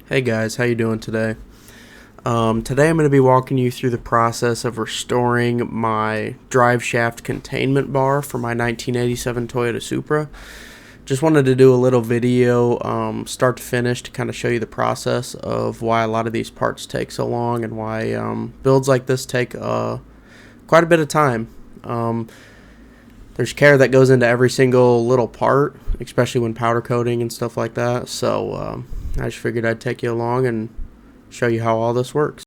Hey guys, how you doing today? Today I'm going to be walking you through the process of restoring my drive shaft containment bar for my 1987 Toyota Supra. Just wanted to do a little video, start to finish, to kind of show you the process of why a lot of these parts take so long and why builds like this take quite a bit of time. There's care that goes into every single little part, especially when powder coating and stuff like that. So I just figured I'd take you along and show you how all this works.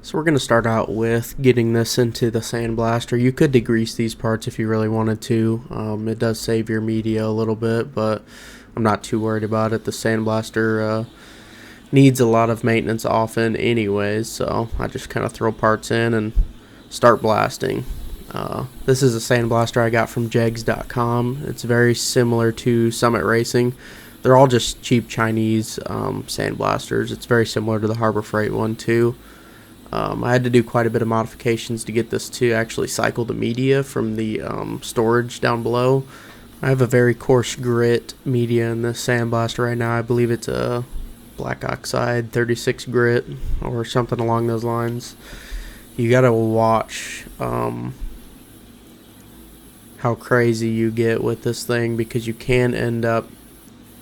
So we're going to start out with getting this into the sandblaster. You could degrease these parts if you really wanted to. It does save your media a little bit, but I'm not too worried about it. The sandblaster needs a lot of maintenance often anyways, so I just kind of throw parts in and start blasting. This is a sandblaster I got from jegs.com. It's very similar to Summit Racing. They're all just cheap Chinese sandblasters. It's very similar to the Harbor Freight one too. I had to do quite a bit of modifications to get this to actually cycle the media from the storage down below. I have a very coarse grit media in this sandblaster right now. I believe it's a black oxide 36 grit or something along those lines. You gotta watch how crazy you get with this thing, because you can end up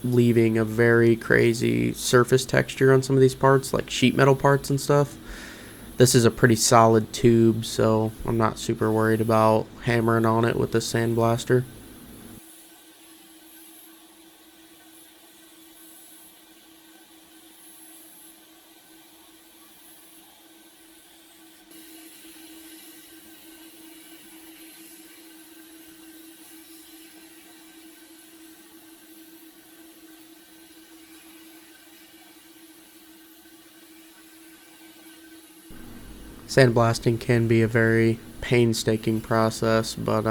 leaving a very crazy surface texture on some of these parts, like sheet metal parts and stuff. This is a pretty solid tube, so I'm not super worried about hammering on it with this sandblaster. Sandblasting can be a very painstaking process, but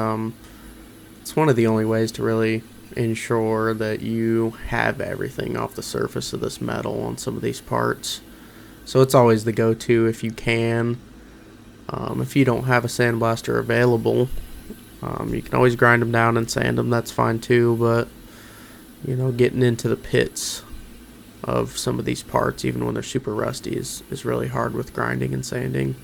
it's one of the only ways to really ensure that you have everything off the surface of this metal on some of these parts. So it's always the go-to if you can. If you don't have a sandblaster available, you can always grind them down and sand them. That's fine too, but getting into the pits of some of these parts, even when they're super rusty, is really hard with grinding and sanding.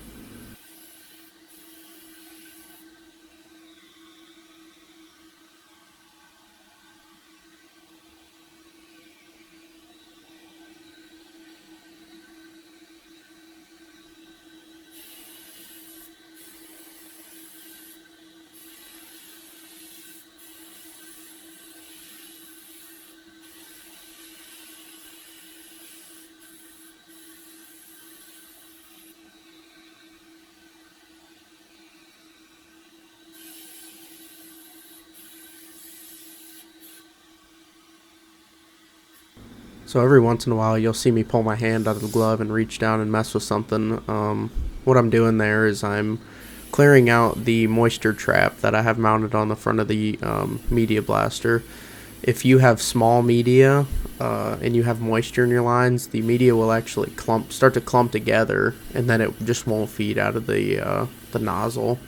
So every once in a while, you'll see me pull my hand out of the glove and reach down and mess with something. What I'm doing there is I'm clearing out the moisture trap that I have mounted on the front of the media blaster. If you have small media and you have moisture in your lines, the media will actually start to clump together, and then it just won't feed out of the nozzle.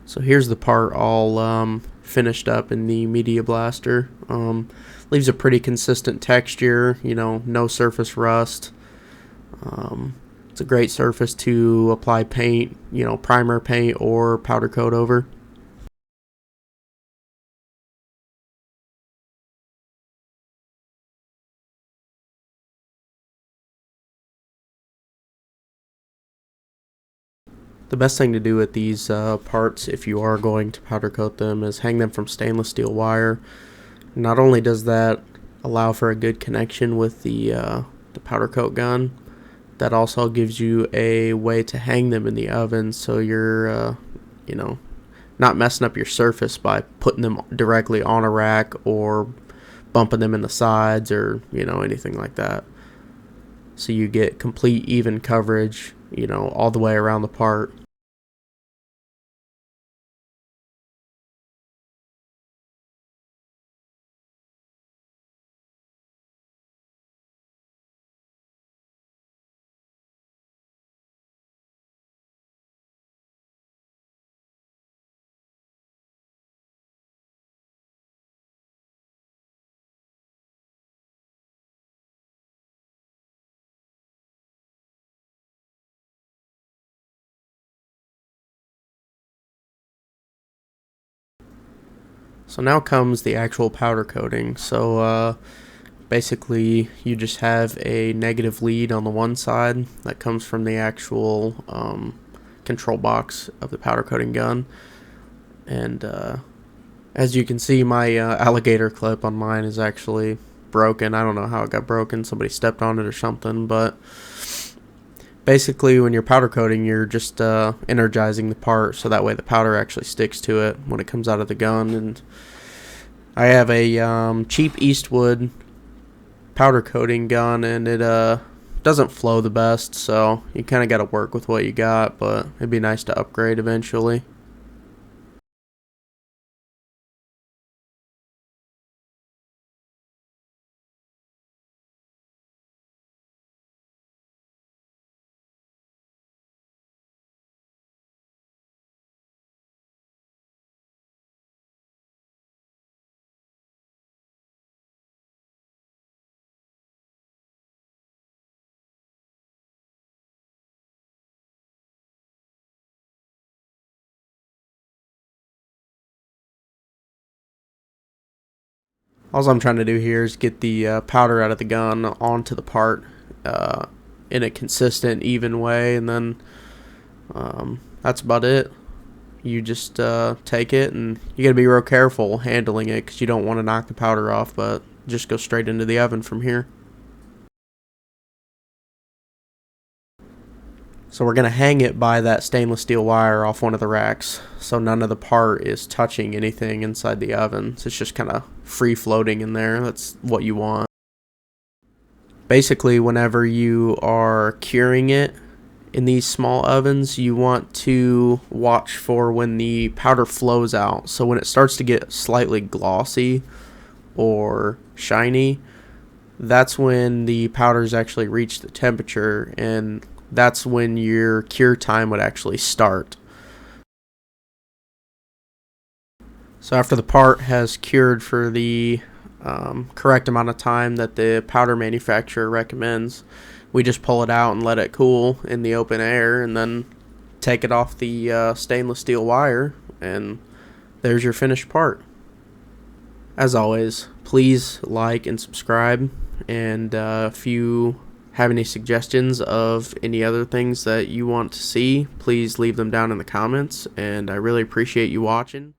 So here's the part all finished up in the media blaster. Leaves a pretty consistent texture, no surface rust. It's a great surface to apply paint, primer paint or powder coat over. The best thing to do with these parts, if you are going to powder coat them, is hang them from stainless steel wire. Not only does that allow for a good connection with the powder coat gun, that also gives you a way to hang them in the oven, so you're you know, not messing up your surface by putting them directly on a rack or bumping them in the sides or anything like that. So you get complete even coverage all the way around the part. So now comes the actual powder coating. So basically you just have a negative lead on the one side that comes from the actual control box of the powder coating gun. And as you can see, my alligator clip on mine is actually broken. I don't know how it got broken. Somebody stepped on it or something. But basically, when you're powder coating, you're just energizing the part so that way the powder actually sticks to it when it comes out of the gun. And I have a cheap Eastwood powder coating gun, and it doesn't flow the best, so you kind of got to work with what you got, but it'd be nice to upgrade eventually. All I'm trying to do here is get the powder out of the gun onto the part uh, in a consistent, even way, and then that's about it. You just take it, and you gotta be real careful handling it because you don't want to knock the powder off, but just go straight into the oven from here. So we're going to hang it by that stainless steel wire off one of the racks, so none of the part is touching anything inside the oven. So it's just kind of free floating in there. That's what you want. Basically, whenever you are curing it in these small ovens, you want to watch for when the powder flows out. So when it starts to get slightly glossy or shiny, that's when the powders actually reach the temperature, and that's when your cure time would actually start. So after the part has cured for the correct amount of time that the powder manufacturer recommends, we just pull it out and let it cool in the open air, and then take it off the stainless steel wire, and there's your finished part. As always, please like and subscribe, and if you have any suggestions of any other things that you want to see, please leave them down in the comments, and I really appreciate you watching.